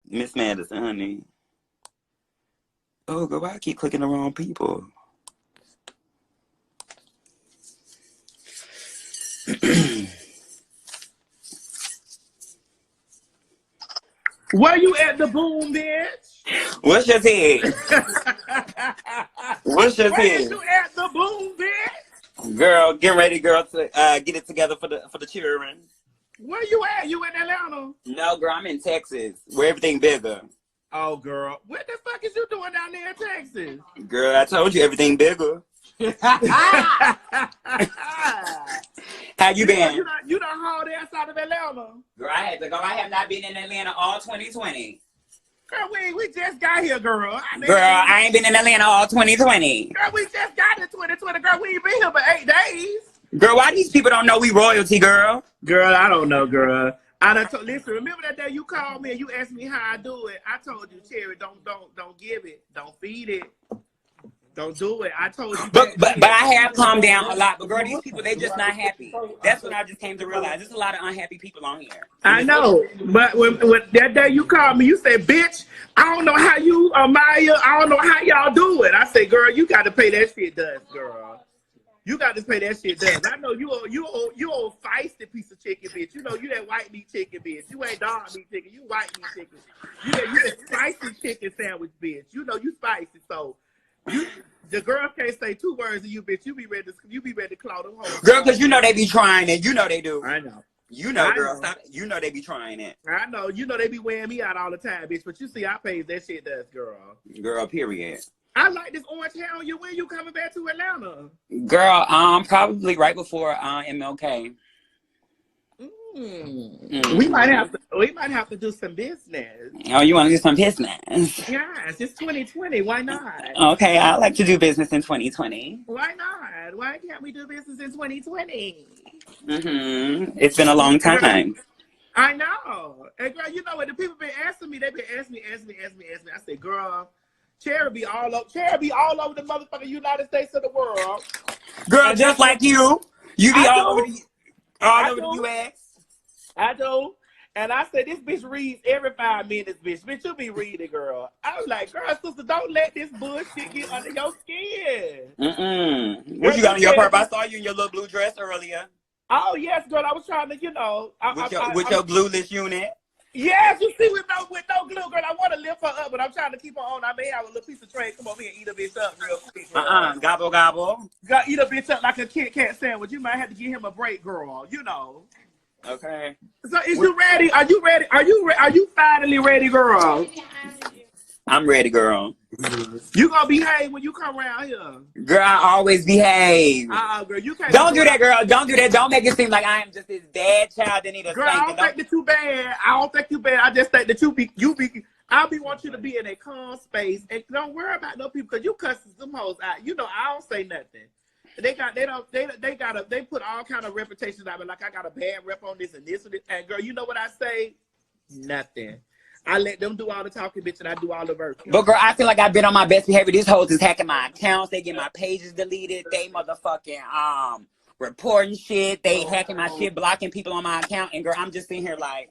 Miss Madison, honey. Oh, girl, why I keep clicking the wrong people? Where you at the boom, bitch? What's your head? What's your Where head? you at the boom, bitch? Girl, get ready, girl, to get it together for the children. Where you at? You in Atlanta? No, girl, I'm in Texas, where everything bigger. Oh, girl. What the fuck is you doing down there in Texas? Girl, I told you everything bigger. How you been? You done hauled ass out of Atlanta. Girl, I had to go. I have not been in Atlanta all 2020. Girl, we just got here, girl. Girl, I ain't been in Atlanta all 2020. Girl, we just got in 2020. Girl, we ain't been here for 8 days. Girl, why these people don't know we royalty, girl? Girl, I don't know, girl. Listen, remember that day you called me and you asked me how I do it? I told you, Cherry, don't give it. Don't feed it. Don't do it. I told you. But I have calmed down a lot. But girl, these people, they just not happy. That's what I just came to realize. There's a lot of unhappy people on here. I know. But when that day you called me, you said, bitch, I don't know how you, Maya, I don't know how y'all do it. I said, girl, you got to pay that shit dust, girl. You got to pay that shit dust. I know you old feisty piece of chicken, bitch. You know you that white meat chicken, bitch. You ain't dog meat chicken. You white meat chicken. You that spicy chicken sandwich, bitch. You know you spicy, so the girls can't say 2 words to you, bitch. You be ready to claw them hoes. Girl, because you know they be trying it. You know they do. I know. You know, girl, stop it. You know they be trying it. I know. You know they be wearing me out all the time, bitch. But you see, I pays that shit dust, girl. Girl, period. I like this orange hair on you. When you coming back to Atlanta? Girl, probably right before MLK. We might have to do some business. Oh, you want to do some business? Yes, it's 2020. Why not? Okay, I like to do business in 2020. Why not? Why can't we do business in 2020? It's been a long time. I know. And girl, you know what? The people been asking me. They been asking me. I said, girl, Cherry be all over the motherfucking United States of the world. Girl, just like you. You be all over the U.S. I do. And I said, this bitch reads every 5 minutes, bitch. Bitch, you be reading, girl. I was like, girl, sister, don't let this bullshit get under your skin. What you got on your purse? I saw you in your little blue dress earlier. Oh, yes, girl. I was trying to, with your blueless unit. Yes, you see, with no glue, girl. I want to lift her up, but I'm trying to keep her on. I may have a little piece of tray. Come over here and eat a bitch up real quick. Gobble, gobble. Eat a bitch up like a Kit Kat sandwich. You might have to give him a break, girl. You know. Okay. So is you ready? Are you ready? Are you finally ready, girl? I'm ready, girl. You gonna behave when you come around here? Girl, I always behave. Girl, you can't. Don't do that, girl. Don't do that. Don't make it seem like I am just this bad child that need a girl, I don't think that you bad. I don't think you bad. I just think that you be. I want you to be in a calm space and don't worry about no people because you cusses them hoes out. You know, I don't say nothing. They put all kind of reputations out, but like I got a bad rep on this and this and this. And girl, you know what I say? Nothing. I let them do all the talking, bitch, and I do all the work. But girl, I feel like I've been on my best behavior. These hoes is hacking my accounts. They get my pages deleted. They motherfucking reporting shit. They hacking my shit, blocking people on my account. And girl, I'm just sitting here like.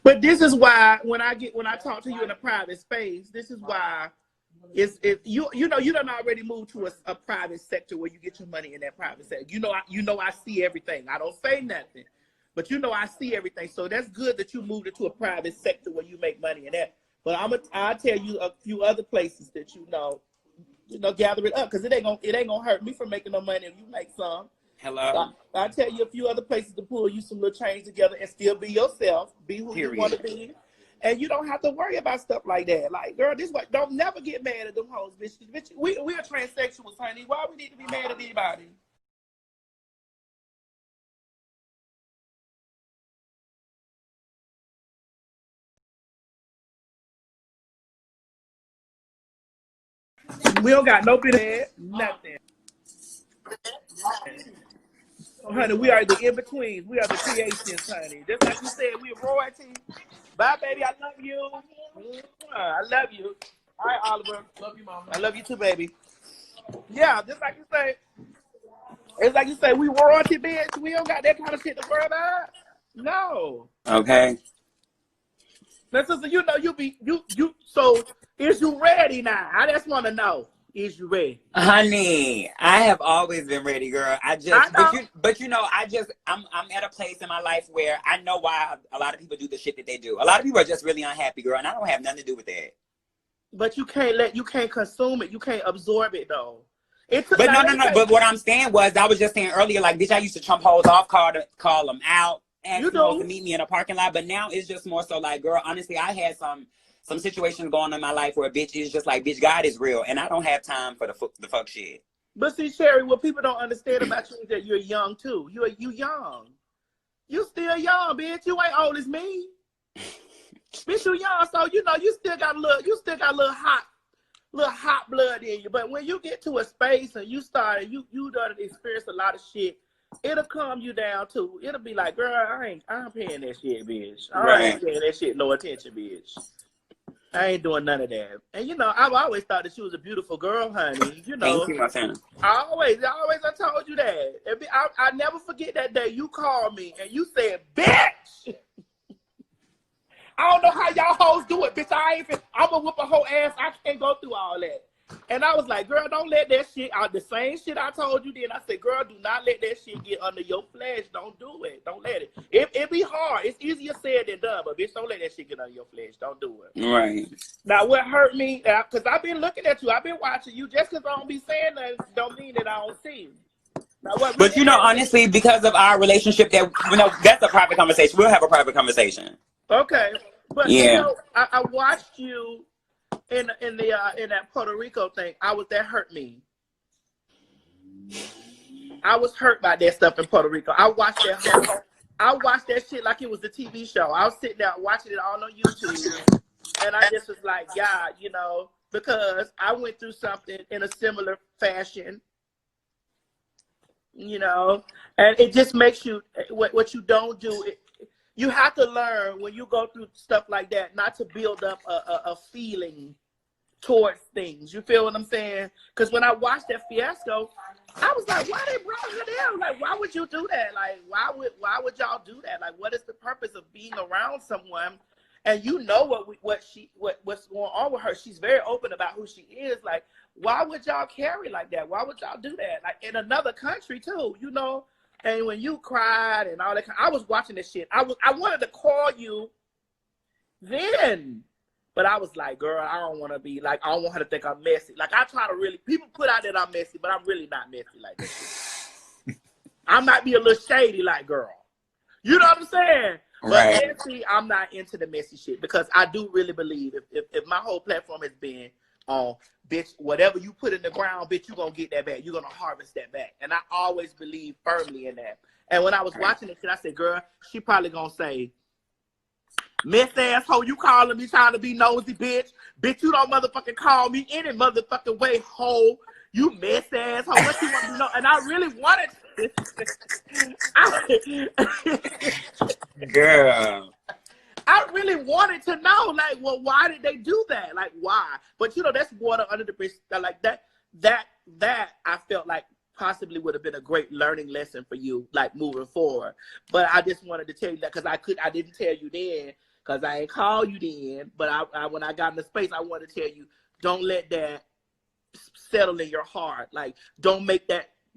But this is why when I talk to you in a private space, this is why. You done already moved to a private sector where you get your money in that private sector. I see everything. I don't say nothing, but I see everything. So that's good that you moved into a private sector where you make money in that. But I'll tell you a few other places that gather it up because it ain't gonna hurt me from making no money if you make some. Hello. So I'll tell you a few other places to pull you some little change together and still be yourself, be who you want to be. And you don't have to worry about stuff like that. Like, girl, don't never get mad at them hoes, bitch. We are transsexuals, honey. Why we need to be mad at anybody? We don't got no bit of that, nothing. Honey, we are the in-betweens. We are the creations, honey. Just like you said, we're royalty. Bye, baby. I love you. I love you. All right, Oliver. Love you, mama. I love you too, baby. Yeah, just like you say. It's like you say, we royalty, bitch. We don't got that kind of shit to worry about. No. Okay. Now, sister, you know you. So, is you ready now? I just want to know, is you ready? Honey, I have always been ready, girl. I know. But you know, I'm at a place in my life where I know why a lot of people do the shit that they do. A lot of people are just really unhappy, girl, and I don't have nothing to do with that. But you can't consume it. You can't absorb it though. But no. But what I'm saying was, I was just saying earlier, like, bitch, I used to trump hoes off, call them out, ask them hoes to meet me in a parking lot. But now it's just more so like, girl, honestly, I had some situations going on in my life where a bitch is just like, bitch, God is real, and I don't have time for the fuck shit. But see, Sherry, what people don't understand about you is that you're young too. You young. You still young, bitch. You ain't old as me. Bitch, you young, so you know you still got a little hot blood in you. But when you get to a space and you done experience a lot of shit, it'll calm you down too. It'll be like, girl, I'm paying that shit, bitch. I ain't paying that shit no attention, bitch. I ain't doing none of that. And you know, I've always thought that she was a beautiful girl, honey. You know, thank you, my friend. I told you that. I never forget that day you called me and you said, bitch. I don't know how y'all hoes do it, bitch. I'm gonna whoop a whole ass. I can't go through all that. And I was like, girl, don't let that shit out. The same shit I told you then. I said, girl, do not let that shit get under your flesh. Don't do it. Don't let it. It be hard. It's easier said than done. But bitch, don't let that shit get under your flesh. Don't do it. Right. Now, what hurt me, because I've been looking at you. I've been watching you. Just because I don't be saying that don't mean that I don't see you. Now, but you know, honestly, because of our relationship, that's a private conversation. We'll have a private conversation. Okay. But yeah. You know, I watched you in that Puerto Rico thing. That hurt me. I was hurt by that stuff in Puerto Rico. I watched that shit like it was a TV show. I was sitting there watching it all on YouTube, and I just was like, God, you know, because I went through something in a similar fashion, you know, and it just makes you what you don't do. You have to learn when you go through stuff like that not to build up a feeling towards things. You feel what I'm saying? Because when I watched that fiasco, I was like, why they brought her down? Like, why would you do that? Like, why would y'all do that? Like, what is the purpose of being around someone? And you know what's going on with her. She's very open about who she is. Like, why would y'all carry like that? Why would y'all do that? Like, in another country too, you know? And when you cried and all that, I was watching this shit. I wanted to call you then, but I was like, girl, I don't want to be like, I don't want her to think I'm messy. Like, I try to really, people put out that I'm messy, but I'm really not messy like that. I might be a little shady like girl. You know what I'm saying? Right. But see, I'm not into the messy shit because I do really believe if my whole platform has been on, bitch, whatever you put in the ground, bitch, you're going to get that back. You're going to harvest that back. And I always believe firmly in that. And when I was watching this shit, I said, girl, she probably going to say, miss asshole, you calling me trying to be nosy, bitch. Bitch, you don't motherfucking call me any motherfucking way, hoe. You miss asshole. What you want to know? And I really wanted girl. I really wanted to know, like, well, why did they do that? Like, why? But you know, that's water under the bridge. Like that I felt like possibly would have been a great learning lesson for you, like moving forward. But I just wanted to tell you that because I didn't tell you then because I ain't call you then. But I when I got in the space, I wanted to tell you, don't let that settle in your heart. Like, don't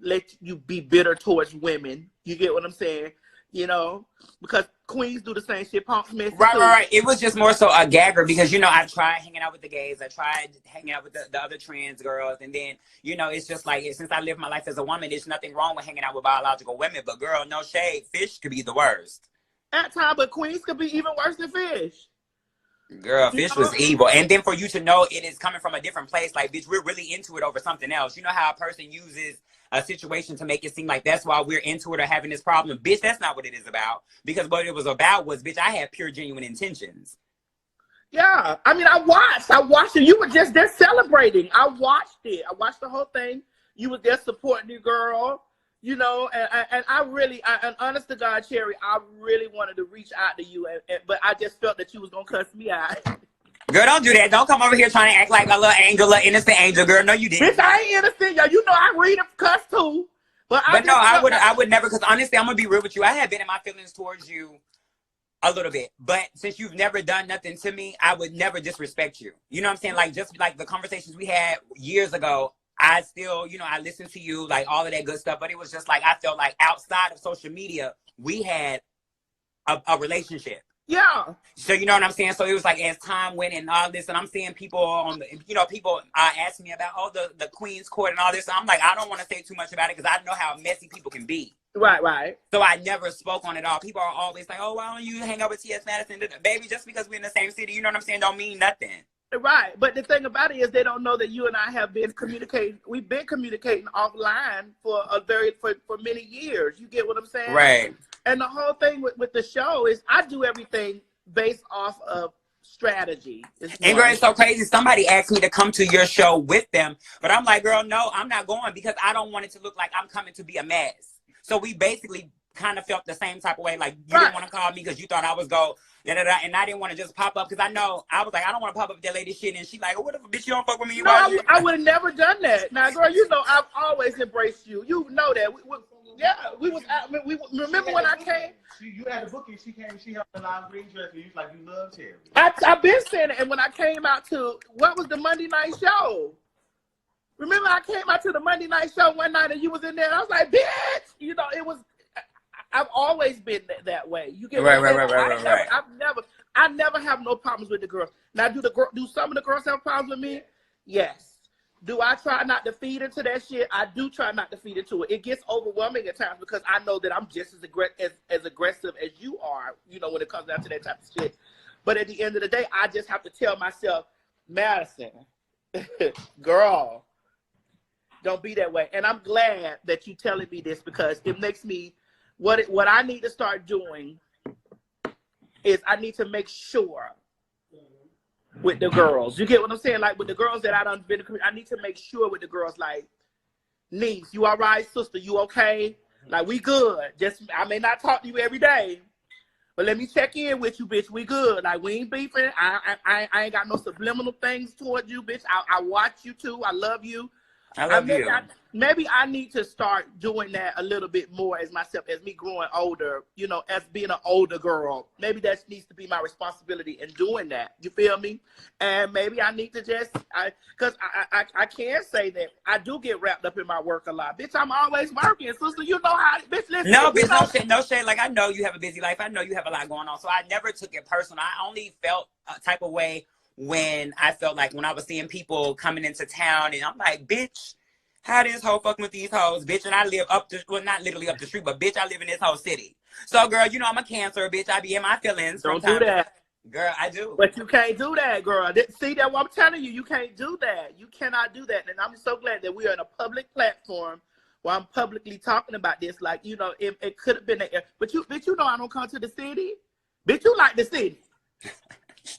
let you be bitter towards women. You get what I'm saying? You know, because queens do the same shit. Punks miss right. It was just more so a gagger because, you know, I tried hanging out with the gays. I tried hanging out with the other trans girls. And then, you know, it's just like, since I live my life as a woman, there's nothing wrong with hanging out with biological women. But girl, no shade. Fish could be the worst. At times, but queens could be even worse than fish. Girl, fish was evil. And then for you to know it is coming from a different place, like, bitch, we're really into it over something else. You know how a person uses a situation to make it seem like that's why we're into it or having this problem? Bitch, that's not what it is about. Because what it was about was, bitch, I had pure, genuine intentions. Yeah. I mean, I watched it. You were just there celebrating. I watched it. I watched the whole thing. You were there supporting your girl. You know, and and honest to God, Cherry, I really wanted to reach out to you, but I just felt that you was going to cuss me out. Girl, don't do that. Don't come over here trying to act like a little angel, a innocent angel, girl. No, you didn't. Bitch, I ain't innocent, yo. You know I read and cuss too. But no, I would never, because honestly, I'm going to be real with you. I have been in my feelings towards you A little bit. But since you've never done nothing to me, I would never disrespect you. You know what I'm saying? Like, just like the conversations we had years ago, I still, you know, I listened to you, like all of that good stuff. But it was just like, I felt like outside of social media, we had a relationship. Yeah. So, you know what I'm saying? So it was like, as time went and all this, and I'm seeing people on the, you know, people asking me about, the Queen's Court and all this. So I'm like, I don't want to say too much about it because I know how messy people can be. Right. So I never spoke on it all. People are always like, oh, why don't you hang out with Ts Madison? Baby, just because we're in the same city, you know what I'm saying, don't mean nothing. Right. But the thing about it is they don't know that you and I have been communicating. We've been communicating offline for many years. You get what I'm saying? Right. And the whole thing with the show is I do everything based off of strategy. And girl, it's so crazy. Somebody asked me to come to your show with them, but I'm like, girl, no, I'm not going because I don't want it to look like I'm coming to be a mess. So we basically kind of felt the same type of way. Like, you didn't want to call me because you thought I was and I didn't want to just pop up because I know, I was like, I don't want to pop up with that lady shit. And she like, oh, what if a bitch you don't fuck with me? No, I would have never done that. Now, girl, you know I've always embraced you. You know that. We remember when I came? You had a booking. She came. She helped the line green dress. You was like, you love Terry. I've been saying it. And when I came out to, what was the Monday night show? Remember I came out to the Monday night show one night and you was in there and I was like, bitch! You know, it was, I've always been that way. You get right. I never have no problems with the girls. Now, do some of the girls have problems with me? Yes. Do I try not to feed into that shit? I do try not to feed into it. It gets overwhelming at times because I know that I'm just as aggressive as you are, you know, when it comes down to that type of shit. But at the end of the day, I just have to tell myself, Madison, girl, don't be that way. And I'm glad that you're telling me this because it makes me, what I need to start doing is I need to make sure with the girls. You get what I'm saying? Like with the girls that I done been, I need to make sure with the girls, like, niece, you all right? Sister, you okay? Like, we good. Just, I may not talk to you every day, but let me check in with you, bitch. We good. Like, we ain't beefing. I ain't got no subliminal things towards you, bitch. I watch you too. I love you. I love you. Maybe I need to start doing that a little bit more as myself, as me growing older, you know, as being an older girl. Maybe that needs to be my responsibility in doing that. You feel me? And maybe I need to just, because I can't say that I do get wrapped up in my work a lot. Bitch, I'm always working, sister. You know how, bitch, listen. No, bitch, no shade. Like, I know you have a busy life. I know you have a lot going on. So I never took it personal. I only felt a type of way when I felt like when I was seeing people coming into town and I'm like, bitch, how this hoe fucking with these hoes, bitch? And I live well, not literally up the street, but bitch, I live in this whole city. So, girl, you know I'm a Cancer, bitch. I be in my feelings. Don't do that. Girl, I do. But you can't do that, girl. See, that's what I'm telling you. You can't do that. You cannot do that. And I'm so glad that we are in a public platform where I'm publicly talking about this. Like, you know, it could have been, but you know I don't come to the city. Bitch, you like the city.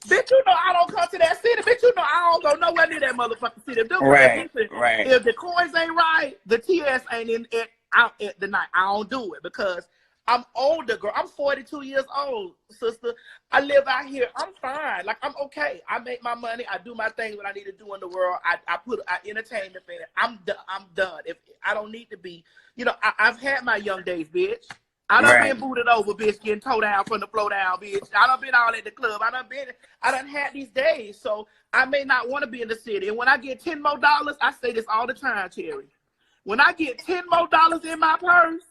Bitch, you know I don't come to that city. Bitch, you know I don't go nowhere near that motherfucking city. Right. If the coins ain't right, the TS ain't out at the night. I don't do it because I'm older, girl. I'm 42 years old, sister. I live out here. I'm fine. Like, I'm okay. I make my money. I do my things what I need to do in the world. I entertain the thing. I'm done. If I don't need to be, you know, I've had my young days, bitch. I done been booted over, bitch, getting towed down from the floor down, bitch. I done been all at the club. I done had these days. So I may not want to be in the city. And when I get $10 more, I say this all the time, Terry. When I get $10 more in my purse,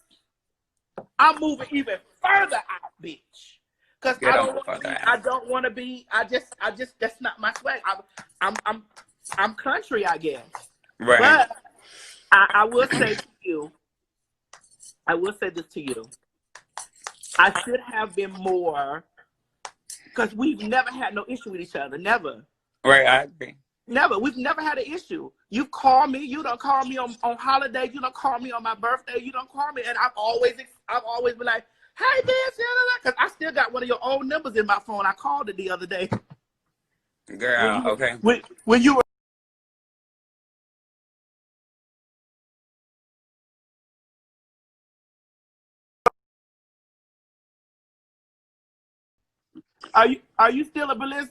I'm moving even further out, bitch. Because I don't want to be, I just, that's not my swag. I'm country, I guess. Right. But I will say to you, I will say this to you. I should have been more, because we've never had no issue with each other. Never. Right, I agree. Never. We've never had an issue. You call me. You don't call me on holidays. You don't call me on my birthday. You don't call me. And I've always been like, hey, bitch, because I still got one of your old numbers in my phone. I called it the other day. Girl, okay. When you were. Are you still a Belize?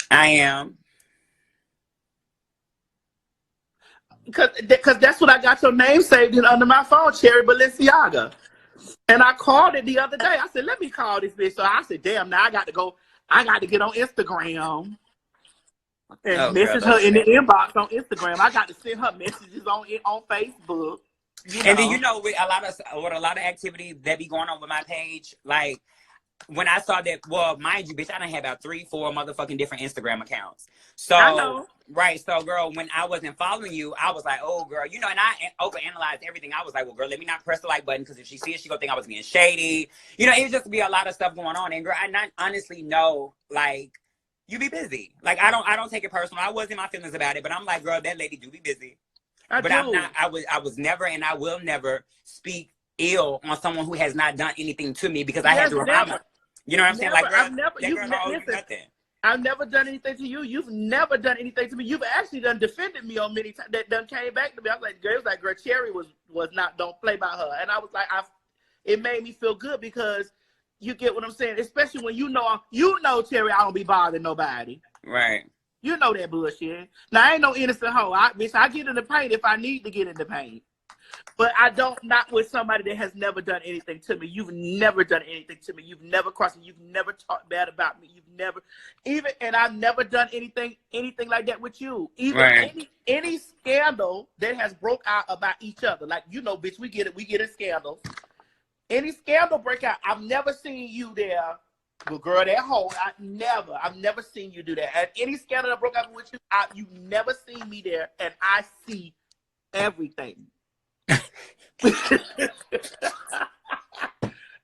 I am. Because that's what I got your name saved in under my phone, Cherry Balenciaga. And I called it the other day. I said, let me call this bitch. So I said, damn, now I got to go. I got to get on Instagram and message her in the inbox on Instagram. I got to send her messages on Facebook. And then with a lot of activity that be going on with my page, like when I saw that, well, mind you, bitch, I done had about 3-4 motherfucking different Instagram accounts. So I know. Right. So girl, when I wasn't following you, I was like, oh girl, and I overanalyzed everything. I was like, well, girl, let me not press the like button because if she sees it, she gonna think I was being shady. It was just be a lot of stuff going on. And girl, I honestly know, like, you be busy. Like I don't take it personal. I was in my feelings about it, but I'm like, girl, that lady do be busy. I'm not. I was never, and I will never speak ill on someone who has not done anything to me because I had to remind her. You know what I'm saying? Like, girl, I've never done anything to you. You've never done anything to me. You've actually done defended me on many times. That done came back to me. I was like, girl, Cherry was not, don't play by her. And I was like, it made me feel good because you get what I'm saying. Especially when you know, Cherry, I don't be bothering nobody. Right. You know that bullshit. Now, I ain't no innocent hoe. I get in the paint if I need to get in the paint. But I don't, not with somebody that has never done anything to me. You've never done anything to me. You've never crossed me. You've never talked bad about me. You've never, and I've never done anything like that with you. Even any scandal that has broke out about each other. Like, bitch, we get in scandals. Any scandal break out, I've never seen you there. Well, girl, that hoe, I've never seen you do that. And any scandal that broke out with you, you've never seen me there, and I see everything.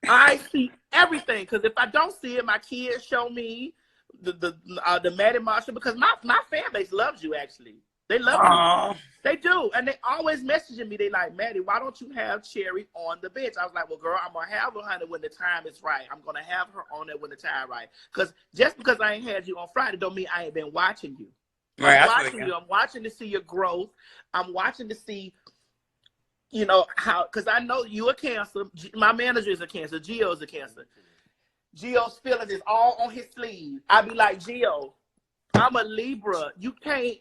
I see everything because if I don't see it, my kids show me the Maddie Marshall because my fan base loves you. Actually, they love you. They do, and they always messaging me. They like, Maddie, why don't you have Cherry on the bench? I was like, well, girl, I'm gonna have her, honey, when the time is right. I'm gonna have her on there when the time right. Because just because I ain't had you on Friday, don't mean I ain't been watching you. I'm watching you. I'm watching to see your growth. I'm watching to see. How, because I know you a Cancer. My manager is a Cancer. Gio is a Cancer. Gio's feelings is all on his sleeve. I be like, Gio, I'm a Libra. You can't,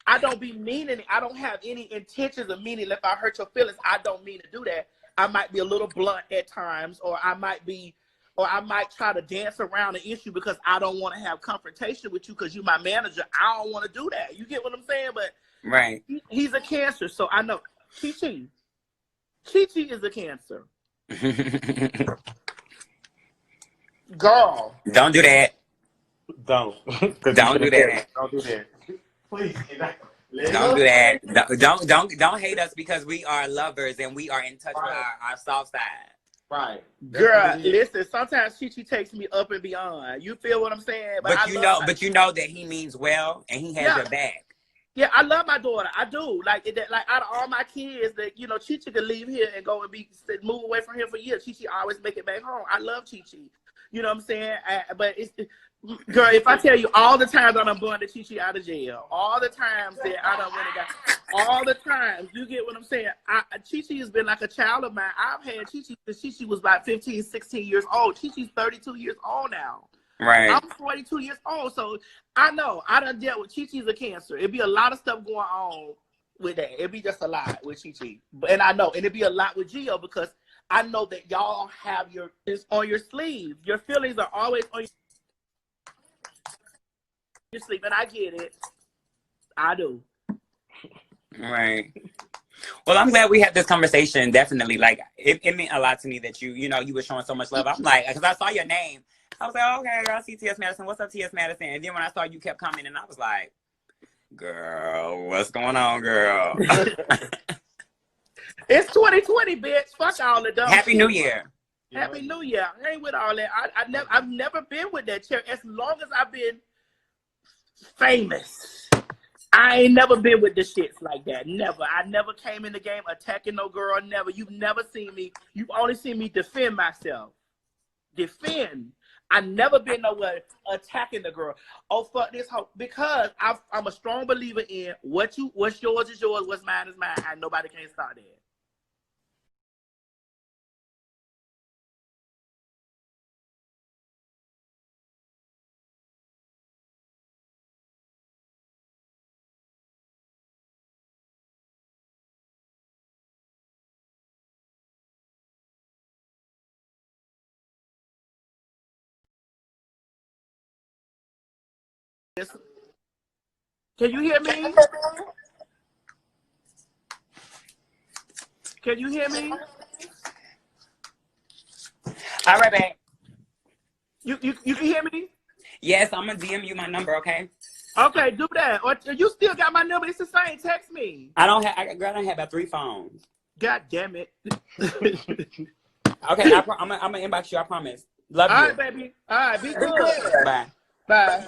I don't be meaning, I don't have any intentions of meaning if I hurt your feelings. I don't mean to do that. I might be a little blunt at times, or I might try to dance around the issue because I don't want to have confrontation with you because you're my manager. I don't want to do that. You get what I'm saying? But he's a Cancer, so I know. Chi is a Cancer. Girl. Don't do that. Don't do that. Don't do that. Please. Don't do that. Don't hate us because we are lovers and we are in touch with our soft side. Right. Girl, listen, sometimes Chi takes me up and beyond. You feel what I'm saying? But you know that he means well and he has your back. Yeah, I love my daughter. I do. Like out of all my kids, that Chi could leave here and go and move away from here for years. Chi always make it back home. I love Chi. You know what I'm saying? But girl, if I tell you all the times I done brought the Chi out of jail, all the times that I done went and got, all the times, you get what I'm saying? Chi has been like a child of mine. I've had Chi since Chi was about 15, 16 years old. Chi's 32 years old now. Right. I'm 42 years old, so I know I done dealt with Chi-Chi's a Cancer. It'd be a lot of stuff going on with that. It'd be just a lot with Chi-Chi. And I know, and it'd be a lot with Gio because I know that y'all have it's on your sleeve. Your feelings are always on your sleeve, and I get it. I do. Right. Well, I'm glad we had this conversation. Definitely, like it meant a lot to me that you were showing so much love. I'm like, because I saw your name. I was like, oh, okay, I see Ts Madison. What's up, Ts Madison? And then when I saw you kept coming, and I was like, girl, what's going on, girl? It's 2020, bitch. Fuck all the dumb Happy shit. New Year. Happy New Year. I ain't with all that. I've never been with that chair. As long as I've been famous, I ain't never been with the shits like that. Never. I never came in the game attacking no girl. Never. You've never seen me. You've only seen me defend myself. Defend. I never been nowhere attacking the girl. Oh, fuck this hoe. Because I'm a strong believer in what's yours is yours, what's mine is mine. And nobody can stop that. Can you hear me? Can you hear me? All right, babe. You can hear me? Yes, I'm gonna DM you my number, okay? Okay, do that. Or you still got my number? It's the same. Text me. I don't have. Girl, I don't have about 3 phones. God damn it. Okay, I'm gonna inbox you. I promise. Love you. All right, baby. All right, be good. Bye. Bye.